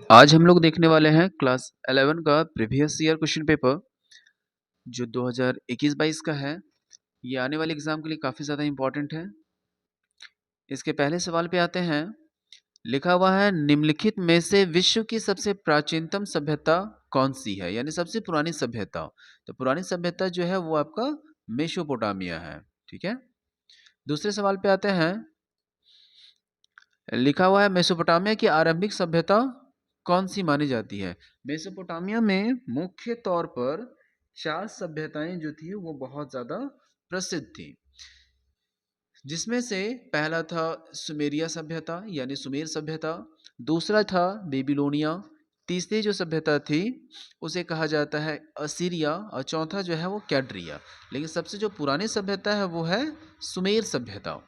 आज हम लोग देखने वाले हैं क्लास 11 का प्रीवियस ईयर क्वेश्चन पेपर जो 2021-22 का है। ये आने वाले एग्जाम के लिए काफ़ी ज़्यादा इम्पोर्टेंट है। इसके पहले सवाल पे आते हैं। लिखा हुआ है निम्नलिखित में से विश्व की सबसे प्राचीनतम सभ्यता कौन सी है, यानी सबसे पुरानी सभ्यता। तो पुरानी सभ्यता जो है वो आपका मेसोपोटामिया है। ठीक है। दूसरे सवाल पे आते हैं। लिखा हुआ है मेसोपोटामिया की आरंभिक सभ्यता कौन सी मानी जाती है। मेसोपोटामिया में मुख्य तौर पर 4 सभ्यताएं जो थी वो बहुत ज़्यादा प्रसिद्ध थी, जिसमें से पहला था सुमेरिया सभ्यता यानी सुमेर सभ्यता, दूसरा था बेबीलोनिया, तीसरी जो सभ्यता थी उसे कहा जाता है असीरिया और चौथा जो है वो कैड्रिया। लेकिन सबसे जो पुरानी सभ्यता है वो है सुमेर सभ्यता।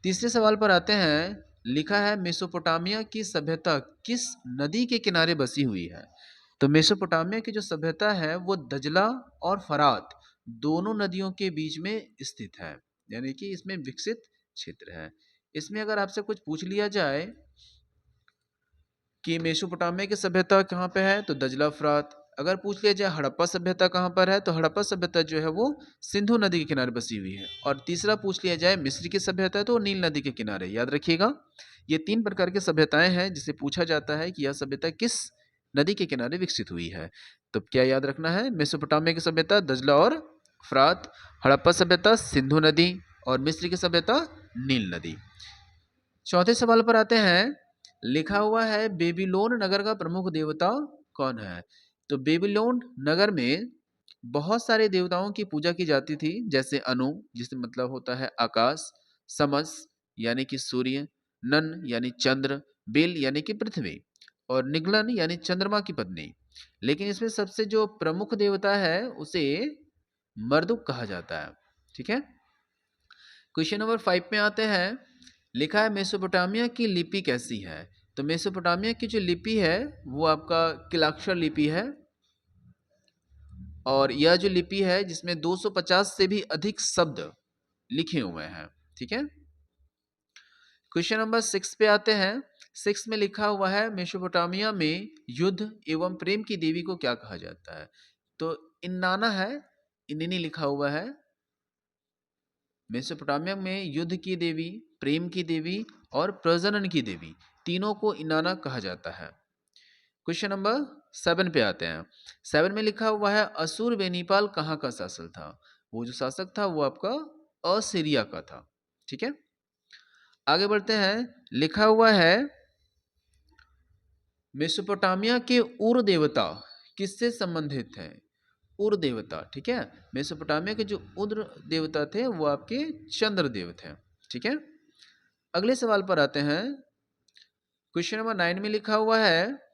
तीसरे सवाल पर आते हैं। लिखा है मेसोपोटामिया की सभ्यता किस नदी के किनारे बसी हुई है। तो मेसोपोटामिया की जो सभ्यता है वो दजला और फरात दोनों नदियों के बीच में स्थित है, यानी कि इसमें विकसित क्षेत्र है। इसमें अगर आपसे कुछ पूछ लिया जाए कि मेसोपोटामिया की सभ्यता कहाँ पे है, तो दजला फरात। अगर पूछ लिया जाए हड़प्पा सभ्यता कहाँ पर है, तो हड़प्पा सभ्यता जो है वो सिंधु नदी के किनारे बसी हुई है। और तीसरा पूछ लिया जाए मिस्र की सभ्यता, तो नील नदी के किनारे। याद रखिएगा, ये 3 प्रकार की सभ्यताएं हैं जिसे पूछा जाता है कि यह सभ्यता किस नदी के किनारे विकसित हुई है। तो क्या याद रखना है, मेसोपोटामिया की सभ्यता दजला और फरात, हड़प्पा सभ्यता सिंधु नदी और मिस्र की सभ्यता नील नदी। चौथे सवाल पर आते हैं। लिखा हुआ है बेबीलोन नगर का प्रमुख देवता कौन है। तो बेबीलोन नगर में बहुत सारे देवताओं की पूजा की जाती थी, जैसे अनु जिससे मतलब होता है आकाश, समस यानी कि सूर्य, नन यानी चंद्र, बेल यानी कि पृथ्वी और निगलन यानी चंद्रमा की पत्नी। लेकिन इसमें सबसे जो प्रमुख देवता है उसे मर्दुक कहा जाता है। ठीक है। क्वेश्चन नंबर 5 में आते हैं। लिखा है मेसोपोटामिया की लिपि कैसी है। तो मेसोपोटामिया की जो लिपि है वो आपका किलाक्षर लिपि है, और यह जो लिपि है जिसमें 250 से भी अधिक शब्द लिखे हुए हैं। ठीक है। क्वेश्चन नंबर 6 पे आते हैं। 6 में लिखा हुआ है मेसोपोटामिया में युद्ध एवं प्रेम की देवी को क्या कहा जाता है। तो इन्नाना है, इन्नी लिखा हुआ है। मेसोपोटामिया में युद्ध की देवी, प्रेम की देवी और प्रजनन की देवी तीनों को इनाना कहा जाता है। क्वेश्चन नंबर 7 पे आते हैं। 7 में लिखा हुआ है असुर बेनीपाल कहाँ का शासक था। वो जो शासक था वो आपका असीरिया का था। ठीक है। आगे बढ़ते हैं। लिखा हुआ है मेसोपोटामिया के उर देवता किससे संबंधित है। उर देवता। ठीक है। मेसोपोटामिया के जो उर देवता थे वो आपके चंद्र देव थे। ठीक है। अगले सवाल पर आते हैं। क्वेश्चन नंबर 9 में लिखा हुआ है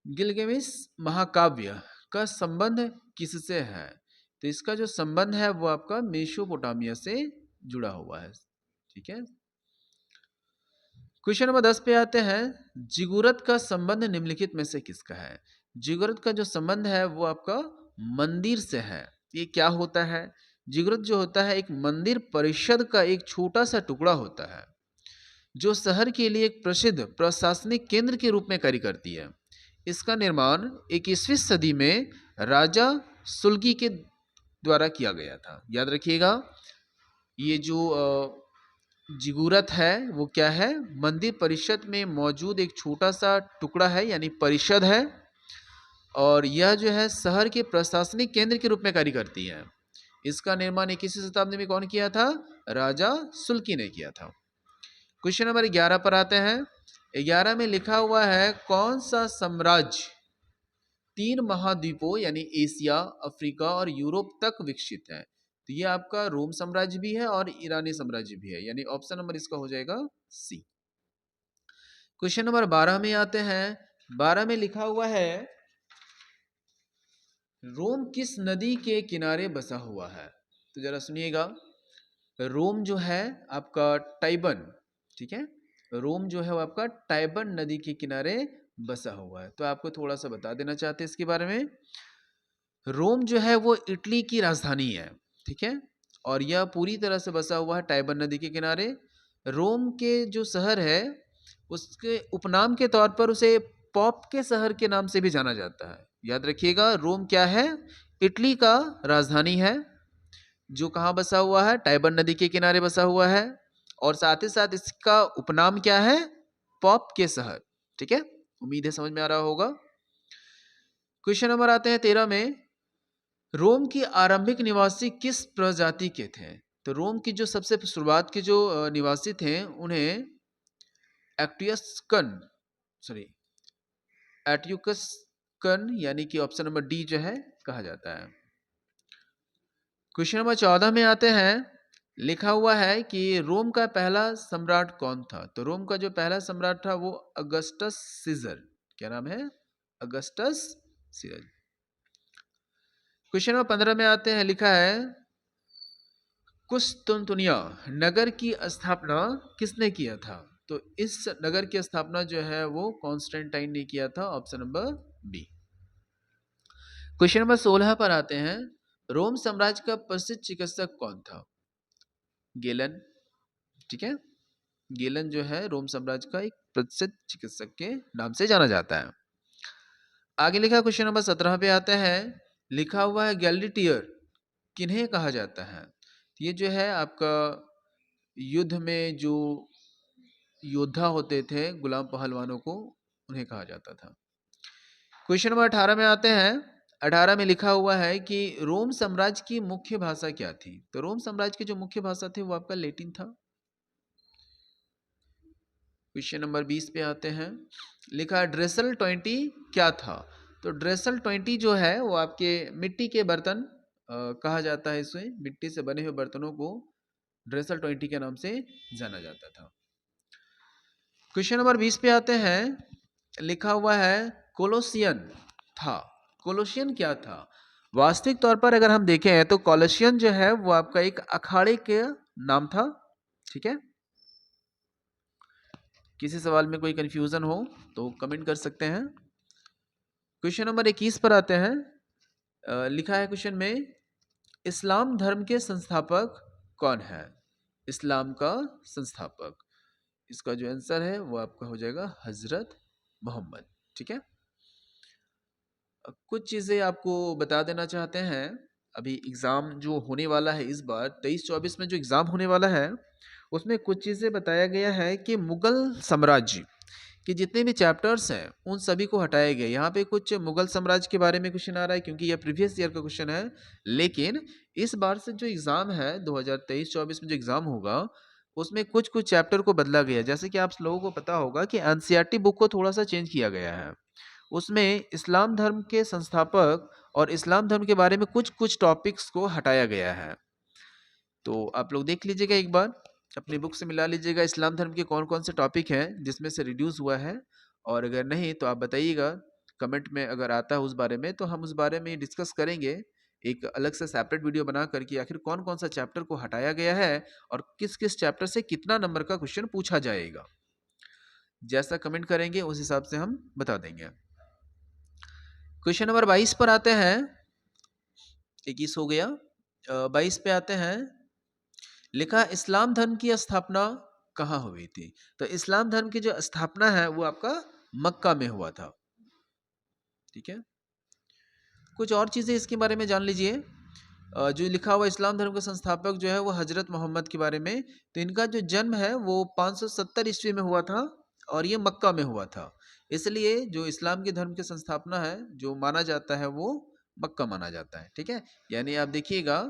गिलगेमिस महाकाव्य का संबंध किससे है। तो इसका जो संबंध है वो आपका मेसोपोटामिया से जुड़ा हुआ है। ठीक है। क्वेश्चन नंबर 10 पे आते हैं। जिगुरत का संबंध निम्नलिखित में से किसका है। जिगुरत का जो संबंध है वो आपका मंदिर से है। ये क्या होता है, जिगुरत जो होता है एक मंदिर परिषद का एक छोटा सा टुकड़ा होता है जो शहर के लिए एक प्रसिद्ध प्रशासनिक केंद्र के रूप में कार्य करती है। इसका निर्माण 21वीं सदी में राजा सुल्गी के द्वारा किया गया था। याद रखिएगा, ये जो जिगूरत है वो क्या है, मंदिर परिषद में मौजूद एक छोटा सा टुकड़ा है, यानी परिषद है, और यह जो है शहर के प्रशासनिक केंद्र के रूप में कार्य करती है। इसका निर्माण 21वीं शताब्दी में कौन किया था, राजा सुल्की ने किया था। क्वेश्चन नंबर 11 पर आते हैं। 11 में लिखा हुआ है कौन सा साम्राज्य 3 महाद्वीपों यानी एशिया, अफ्रीका और यूरोप तक विकसित है। तो ये आपका रोम साम्राज्य भी है और ईरानी साम्राज्य भी है, यानी ऑप्शन नंबर इसका हो जाएगा सी। क्वेश्चन नंबर 12 में आते हैं। 12 में लिखा हुआ है रोम किस नदी के किनारे बसा हुआ है। तो जरा सुनिएगा, रोम जो है आपका टाइबन, ठीक है, रोम जो है वो आपका टाइबन नदी के किनारे बसा हुआ है। तो आपको थोड़ा सा बता देना चाहते हैं इसके बारे में। रोम जो है वो इटली की राजधानी है। ठीक है। और यह पूरी तरह से बसा हुआ है टाइबर नदी के किनारे। रोम के जो शहर है उसके उपनाम के तौर पर उसे पॉप के शहर के नाम से भी जाना जाता है। याद रखिएगा, रोम क्या है? इटली का राजधानी है, जो कहाँ बसा हुआ है? टाइबर नदी के किनारे बसा हुआ है। और साथ ही साथ इसका उपनाम क्या है? पॉप के शहर। ठीक है, उम्मीद है समझ में आ रहा होगा। क्वेश्चन नंबर आते हैं 13 में, रोम की आरंभिक निवासी किस प्रजाति के थे? तो रोम की जो सबसे शुरुआत के जो निवासी थे, उन्हें एक्टियस्कन सॉरी एट्युकस्कन यानी कि ऑप्शन नंबर डी जो है कहा जाता है। क्वेश्चन नंबर 14 में आते हैं, लिखा हुआ है कि रोम का पहला सम्राट कौन था? तो रोम का जो पहला सम्राट था वो अगस्टस सीजर। क्या नाम है? Augustus scissor. क्वेश्चन नंबर 15 में आते हैं, लिखा है कुस्तुनतुनिया नगर की स्थापना किसने किया था? तो इस नगर की स्थापना जो है वो कॉन्स्टेंटाइन ने किया था, option number B. Question number 16 पर आते हैं, रोम साम्राज्य का प्रसिद्ध चिकित्सक कौन था? गेलन। ठीक है, गेलन जो है रोम साम्राज्य का एक प्रसिद्ध चिकित्सक के नाम से जाना जाता है। आगे लिखा क्वेश्चन नंबर 17 पे आते हैं, लिखा हुआ है गैलिटियर किन्हें कहा जाता है? ये जो है आपका युद्ध में जो योद्धा होते थे, गुलाम पहलवानों को, उन्हें कहा जाता था। क्वेश्चन नंबर 18 में आते हैं। 18 में लिखा हुआ है कि रोम साम्राज्य की मुख्य भाषा क्या थी? तो रोम साम्राज्य की जो मुख्य भाषा थी वो आपका लैटिन था। क्वेश्चन नंबर 20 पे आते हैं, लिखा ड्रेसल 20 क्या था? तो ड्रेसल 20 जो है वो आपके मिट्टी के बर्तन कहा जाता है, इसे मिट्टी से बने हुए बर्तनों को ड्रेसल 20 के नाम से जाना जाता था। क्वेश्चन नंबर 20 पे आते हैं, लिखा हुआ है कोलोसियन था। कोलोसियन क्या था? वास्तविक तौर पर अगर हम देखें तो कोलोसियन जो है वो आपका एक अखाड़े के नाम था। ठीक है, किसी सवाल में कोई कंफ्यूजन हो तो कमेंट कर सकते हैं। क्वेश्चन नंबर 21 पर आते हैं, लिखा है क्वेश्चन में, इस्लाम धर्म के संस्थापक कौन है? इस्लाम का संस्थापक, इसका जो आंसर है वो आपका हो जाएगा हजरत मोहम्मद। ठीक है, कुछ चीज़ें आपको बता देना चाहते हैं। अभी एग्ज़ाम जो होने वाला है इस बार 23-24 में जो एग्ज़ाम होने वाला है, उसमें कुछ चीज़ें बताया गया है कि मुग़ल साम्राज्य के जितने भी चैप्टर्स हैं उन सभी को हटाया गया। यहाँ पे कुछ मुग़ल साम्राज्य के बारे में क्वेश्चन आ रहा है क्योंकि यह प्रीवियस ईयर का क्वेश्चन है, लेकिन इस बार से जो एग्ज़ाम है 2023-24 में जो एग्ज़ाम होगा उसमें कुछ-कुछ चैप्टर को बदला गया है। जैसे कि आप लोगों को पता होगा कि एनसीईआरटी बुक को थोड़ा-सा चेंज किया गया है। उसमें इस्लाम धर्म के संस्थापक और इस्लाम धर्म के बारे में कुछ-कुछ टॉपिक्स को हटाया गया है। तो आप लोग देख लीजिएगा एक बार, अपनी बुक से मिला लीजिएगा इस्लाम धर्म के कौन-कौन से टॉपिक हैं जिसमें से रिड्यूस हुआ है, और अगर नहीं तो आप बताइएगा कमेंट में, अगर आता है उस बारे में तो हम उस बारे में डिस्कस करेंगे एक अलग से सेपरेट वीडियो बना कर कि आखिर कौन-कौन सा चैप्टर को हटाया गया है और किस-किस चैप्टर से कितना नंबर का क्वेश्चन पूछा जाएगा। जैसा कमेंट करेंगे उस हिसाब से हम बता देंगे। क्वेश्चन नंबर 22 पर आते हैं, 21 हो गया, 22 पे आते हैं, लिखा इस्लाम धर्म की स्थापना कहाँ हुई थी? तो इस्लाम धर्म की जो स्थापना है वो आपका मक्का में हुआ था। ठीक है, कुछ और चीज़ें इसके बारे में जान लीजिए। जो लिखा हुआ इस्लाम धर्म का संस्थापक जो है वो हजरत मोहम्मद के बारे में, तो इनका जो जन्म है वो 570 ईस्वी में हुआ था और ये मक्का में हुआ था। इसलिए जो इस्लाम के धर्म की संस्थापना है जो माना जाता है वो मक्का माना जाता है। ठीक है, यानी आप देखिएगा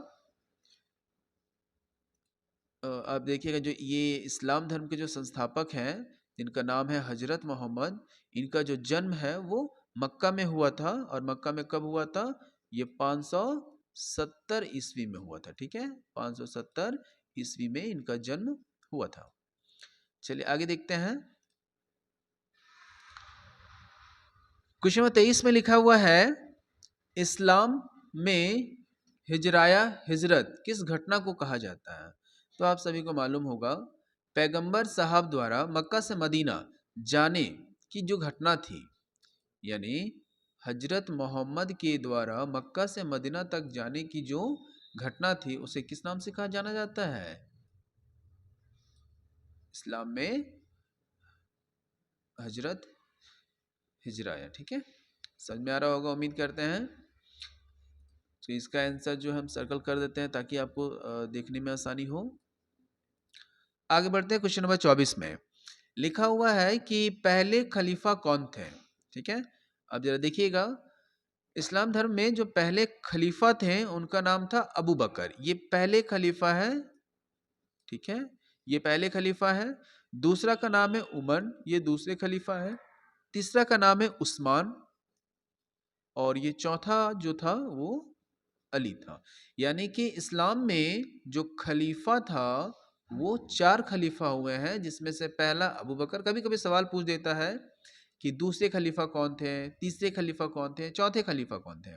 जो ये इस्लाम धर्म के जो संस्थापक हैं जिनका नाम है हजरत मोहम्मद, इनका जो जन्म है वो मक्का में हुआ था। और मक्का में कब हुआ था? ये 570 ईस्वी में हुआ था। ठीक है, 570 ईस्वी में इनका जन्म हुआ था। चलिए आगे देखते हैं। क्वेश्चन नंबर 23 में लिखा हुआ है, इस्लाम में हिजराया हिजरत किस घटना को कहा जाता है? तो आप सभी को मालूम होगा, पैगंबर साहब द्वारा मक्का से मदीना जाने की जो घटना थी, यानी हजरत मोहम्मद के द्वारा मक्का से मदीना तक जाने की जो घटना थी उसे किस नाम से कहा जाना जाता है? इस्लाम में हजरत हिजराया। ठीक है, समझ में आ रहा होगा उम्मीद करते हैं। तो इसका आंसर जो हम सर्कल कर देते हैं ताकि आपको देखने में आसानी हो। आगे बढ़ते हैं क्वेश्चन नंबर 24 में। लिखा हुआ है कि पहले खलीफा कौन थे। ठीक है, अब जरा देखिएगा, इस्लाम धर्म में जो पहले खलीफा थे उनका नाम था अबू बकर। ये पहले खलीफा है। ठीक है, ये पहले खलीफा है। दूसरा का नाम है उमर, ये दूसरे खलीफा है। तीसरा का नाम है उस्मान, और ये चौथा जो था वो अली था। यानी कि इस्लाम में जो खलीफा था वो 4 खलीफा हुए हैं, जिसमें से पहला अबू बकर। कभी कभी सवाल पूछ देता है कि दूसरे खलीफा कौन थे, तीसरे खलीफा कौन थे, चौथे खलीफा कौन थे।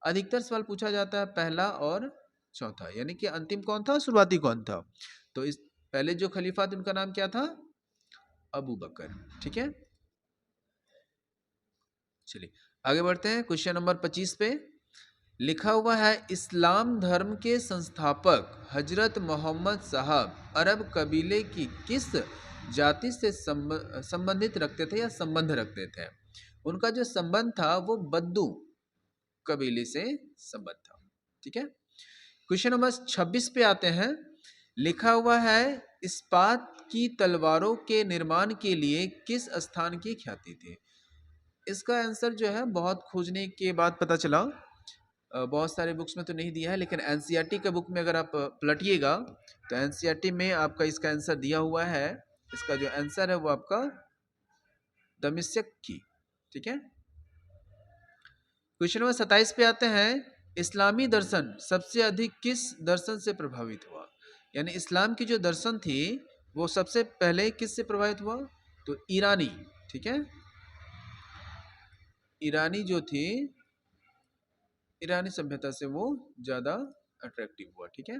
अधिकतर सवाल पूछा जाता है पहला और चौथा, यानी कि अंतिम कौन था, शुरुआती कौन था। तो इस पहले जो खलीफा थे उनका नाम क्या था, अबू बकर। ठीक है, चलिए आगे बढ़ते हैं क्वेश्चन नंबर 25 पे। लिखा हुआ है इस्लाम धर्म के संस्थापक हजरत मोहम्मद साहब अरब कबीले की किस जाति से संबंधित रखते थे या संबंध रखते थे। उनका जो संबंध था वो बद्दू कबीले से संबंध था। ठीक है, क्वेश्चन नंबर 26 पे आते हैं। लिखा हुआ है इस्पात की तलवारों के निर्माण के लिए किस स्थान की ख्याति थी। इसका आंसर जो है बहुत खोजने के बाद पता चला। बहुत सारे बुक्स में तो नहीं दिया है, लेकिन एनसीईआरटी के बुक में अगर आप पलटिएगा तो एनसीईआरटी में आपका इसका आंसर दिया हुआ है। इसका जो आंसर है वो आपका दमिश्क की। ठीक है, क्वेश्चन नंबर 27 पे आते हैं। इस्लामी दर्शन सबसे अधिक किस दर्शन से प्रभावित हुआ। यानी इस्लाम की जो दर्शन थी वो सबसे पहले किस से प्रभावित हुआ, तो ईरानी। ठीक है, ईरानी जो थी, ईरानी सभ्यता से वो ज्यादा अट्रैक्टिव हुआ। ठीक है,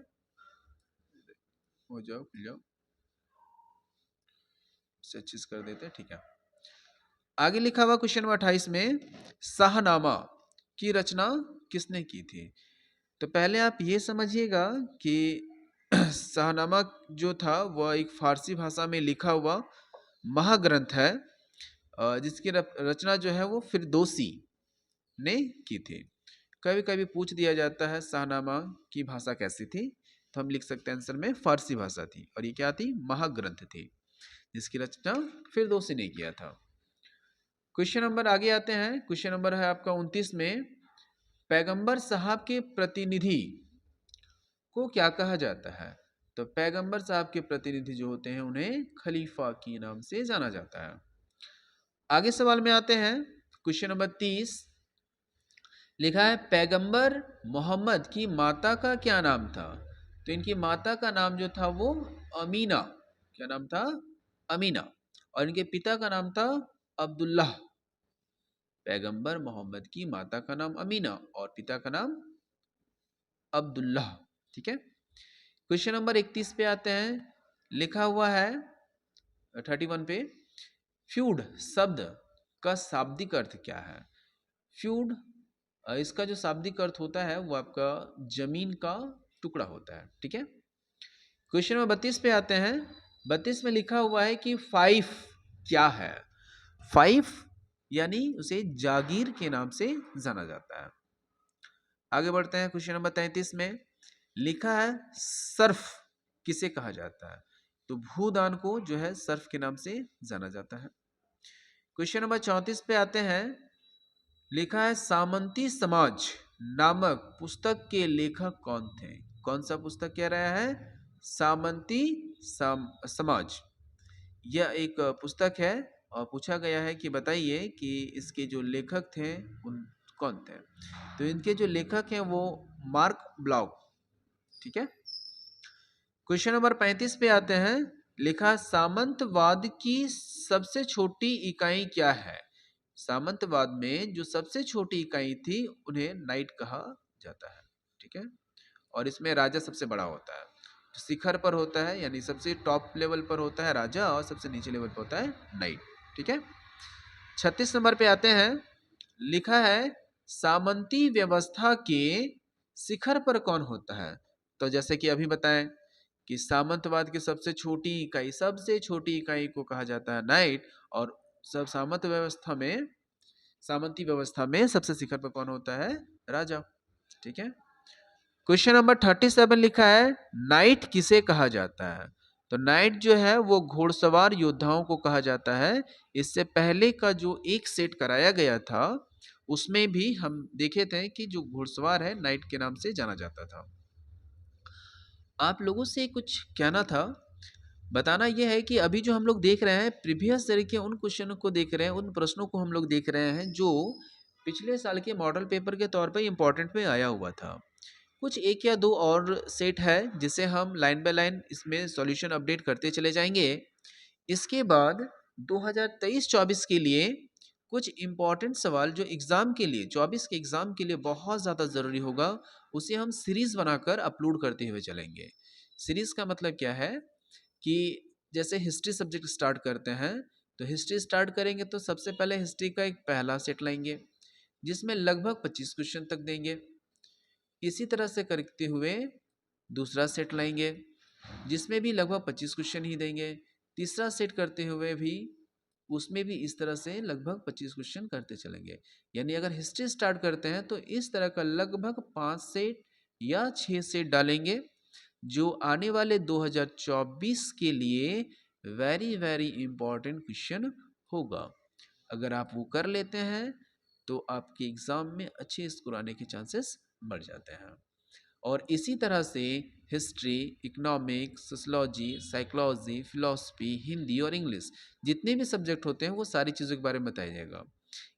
हो जाओ खुल जाओ, से चीज कर देते हैं। ठीक है, आगे लिखा हुआ क्वेश्चन नंबर 28 में शाहनामा की रचना किसने की थी। तो पहले आप ये समझिएगा कि शाहनामा जो था वह एक फारसी भाषा में लिखा हुआ महाग्रंथ है, जिसकी रचना जो है वो फिरदौसी ने की थी। कभी कभी पूछ दिया जाता है शाहनामा की भाषा कैसी थी, तो हम लिख सकते हैं आंसर में फारसी भाषा थी, और ये क्या थी, महाग्रंथ थी, जिसकी रचना फिरदौसी ने किया था। क्वेश्चन नंबर आगे आते हैं। क्वेश्चन नंबर है आपका 29 में, पैगंबर साहब के प्रतिनिधि को क्या कहा जाता है। तो पैगंबर साहब के प्रतिनिधि जो होते हैं उन्हें खलीफा के नाम से जाना जाता है। आगे सवाल में आते हैं। क्वेश्चन नंबर 30 लिखा है पैगंबर मोहम्मद की माता का क्या नाम था। तो इनकी माता का नाम जो था वो अमीना। क्या नाम था, अमीना। और इनके पिता का नाम था अब्दुल्लाह। पैगंबर मोहम्मद की माता का नाम अमीना और पिता का नाम अब्दुल्लाह। ठीक है, क्वेश्चन नंबर 31 पे आते हैं। लिखा हुआ है 31 पे, फ्यूड शब्द का शाब्दिक अर्थ क्या है। फ्यूड, इसका जो शाब्दिक अर्थ होता है वो आपका जमीन का टुकड़ा होता है। ठीक है, क्वेश्चन नंबर 32 पे आते हैं। 32 में लिखा हुआ है कि फाइफ क्या है। फाइफ यानी उसे जागीर के नाम से जाना जाता है। आगे बढ़ते हैं। क्वेश्चन नंबर 33 में लिखा है सर्फ किसे कहा जाता है। तो भूदान को जो है सर्फ के नाम से जाना जाता है। क्वेश्चन नंबर 34 पे आते हैं। लिखा है सामंती समाज नामक पुस्तक के लेखक कौन थे। कौन सा पुस्तक कह रहा है, सामंती समाज। यह एक पुस्तक है और पूछा गया है कि बताइए कि इसके जो लेखक थे उन कौन थे। तो इनके जो लेखक हैं वो मार्क ब्लॉक। ठीक है, क्वेश्चन नंबर 35 पे आते हैं। लिखा सामंतवाद की सबसे छोटी इकाई क्या है। सामंतवाद में जो सबसे छोटी इकाई थी उन्हें नाइट कहा जाता है। ठीक है, और इसमें राजा सबसे बड़ा होता है, शिखर पर होता है, यानी सबसे टॉप लेवल पर होता है राजा और सबसे नीचे लेवल पर होता है नाइट। ठीक है, 36 नंबर पे आते हैं। लिखा है सामंती व्यवस्था के शिखर पर कौन होता है। तो जैसे कि अभी बताएं कि सामंतवाद की सबसे छोटी इकाई को कहा जाता है नाइट, और सब सामंती व्यवस्था में सबसे शिखर पर कौन होता है? राजा। ठीक है। क्वेश्चन नंबर 37 लिखा है, नाइट किसे कहा जाता है? तो नाइट जो है वो घुड़सवार योद्धाओं को कहा जाता है। इससे पहले का जो एक सेट कराया गया था उसमें भी हम देखे थे कि जो घुड़सवार है नाइट के नाम से जाना जाता था। आप लोगों से कुछ कहना था, बताना यह है कि अभी जो हम लोग देख रहे हैं प्रीवियस ईयर के उन क्वेश्चनों को देख रहे हैं, उन प्रश्नों को हम लोग देख रहे हैं जो पिछले साल के मॉडल पेपर के तौर पर इम्पोर्टेंट में आया हुआ था। कुछ एक या दो और सेट है जिसे हम लाइन बाय लाइन इसमें सॉल्यूशन अपडेट करते चले जाएंगे। इसके बाद 2023-24 के लिए कुछ इम्पॉर्टेंट सवाल जो एग्ज़ाम के लिए 24 के एग्ज़ाम के लिए बहुत ज़्यादा ज़रूरी होगा, उसे हम सीरीज़ बनाकर अपलोड करते हुए चलेंगे। सीरीज़ का मतलब क्या है कि जैसे हिस्ट्री सब्जेक्ट स्टार्ट करते हैं, तो हिस्ट्री स्टार्ट करेंगे तो सबसे पहले हिस्ट्री का एक पहला सेट लाएंगे जिसमें लगभग 25 क्वेश्चन तक देंगे। इसी तरह से करते हुए दूसरा सेट लाएंगे जिसमें भी लगभग 25 क्वेश्चन ही देंगे। तीसरा सेट करते हुए भी उसमें भी इस तरह से लगभग 25 क्वेश्चन करते चलेंगे। यानी अगर हिस्ट्री स्टार्ट करते हैं तो इस तरह का लगभग 5 सेट या 6 सेट डालेंगे जो आने वाले 2024 के लिए वेरी वेरी इंपॉर्टेंट क्वेश्चन होगा। अगर आप वो कर लेते हैं तो आपके एग्ज़ाम में अच्छे स्कोर आने के चांसेस बढ़ जाते हैं। और इसी तरह से history, economics, sociology, psychology, philosophy, Hindi और इंग्लिश जितने भी सब्जेक्ट होते हैं वो सारी चीज़ों के बारे में बताया जाएगा।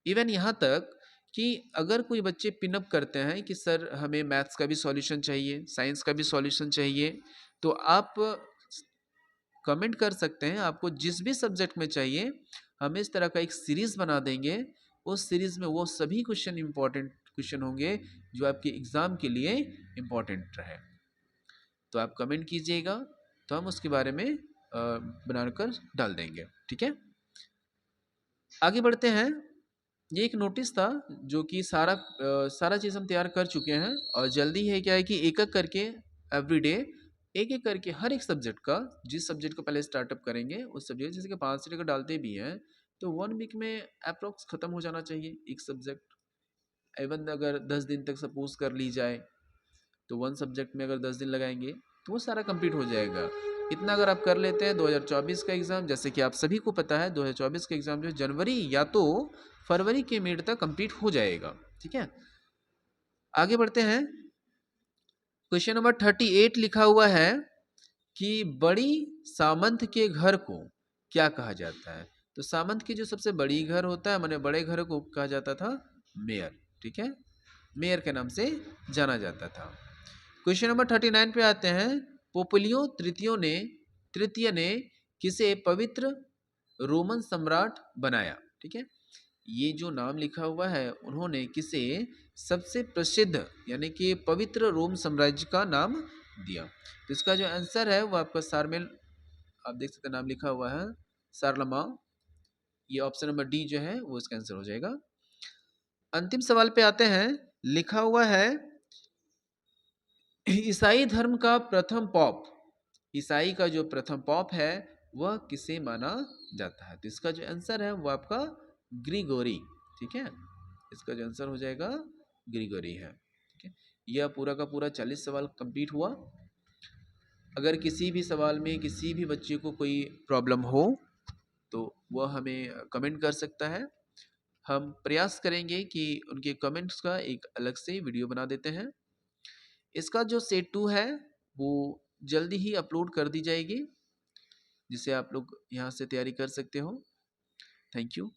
इवन यहाँ तक कि अगर कोई बच्चे पिनअप करते हैं कि सर हमें मैथ्स का भी सॉल्यूशन चाहिए, साइंस का भी सॉल्यूशन चाहिए, तो आप कमेंट कर सकते हैं। आपको जिस भी सब्जेक्ट में चाहिए हम इस तरह का एक सीरीज़ बना देंगे। उस सीरीज़ में वो सभी क्वेश्चन इंपॉर्टेंट क्वेश्चन होंगे जो आपके एग्ज़ाम के लिए इम्पॉर्टेंट रहे। तो आप कमेंट कीजिएगा तो हम उसके बारे में बनाकर डाल देंगे। ठीक है, आगे बढ़ते हैं। ये एक नोटिस था जो कि सारा चीज़ हम तैयार कर चुके हैं और जल्दी है क्या है कि एक एक करके एवरीडे एक एक करके हर एक सब्जेक्ट का, जिस सब्जेक्ट को पहले स्टार्टअप करेंगे उस सब्जेक्ट जैसे कि 5 से लेकर डालते भी हैं तो 1 वीक में अप्रोक्स ख़त्म हो जाना चाहिए एक सब्जेक्ट। इवन अगर 10 दिन तक सपोज कर ली जाए तो वन सब्जेक्ट में अगर 10 दिन लगाएंगे तो वो सारा कंप्लीट हो जाएगा। इतना अगर आप कर लेते हैं 2024 का एग्ज़ाम, जैसे कि आप सभी को पता है 2024 का एग्ज़ाम जो है जनवरी या तो फरवरी के मिड तक कंप्लीट हो जाएगा। ठीक है, आगे बढ़ते हैं। क्वेश्चन नंबर 38 लिखा हुआ है कि बड़ी सामंत के घर को क्या कहा जाता है? तो सामंत की जो सबसे बड़ी घर होता है माने बड़े घर को कहा जाता था मेयर। ठीक है, मेयर के नाम से जाना जाता था। क्वेश्चन नंबर 39 पे आते हैं। पोपुलियो तृतीय ने किसे पवित्र रोमन सम्राट बनाया? ठीक है, ये जो नाम लिखा हुआ है उन्होंने किसे सबसे प्रसिद्ध यानी कि पवित्र रोम साम्राज्य का नाम दिया? तो इसका जो आंसर है वो आपका सारमेल, आप देख सकते हैं नाम लिखा हुआ है सारलमा। ये ऑप्शन नंबर डी जो है वो इसका आंसर हो जाएगा। अंतिम सवाल पे आते हैं। लिखा हुआ है ईसाई धर्म का प्रथम पॉप, ईसाई का जो प्रथम पॉप है वह किसे माना जाता है? तो इसका जो आंसर है वो आपका ग्रिगोरी। ठीक है, इसका जो आंसर हो जाएगा ग्रिगोरी है। ठीक है, यह पूरा का पूरा 40 सवाल कंप्लीट हुआ। अगर किसी भी सवाल में किसी भी बच्चे को कोई प्रॉब्लम हो तो वह हमें कमेंट कर सकता है। हम प्रयास करेंगे कि उनके कमेंट्स का एक अलग से वीडियो बना देते हैं। इसका जो सेट 2 है वो जल्दी ही अपलोड कर दी जाएगी जिसे आप लोग यहाँ से तैयारी कर सकते हो। Thank you.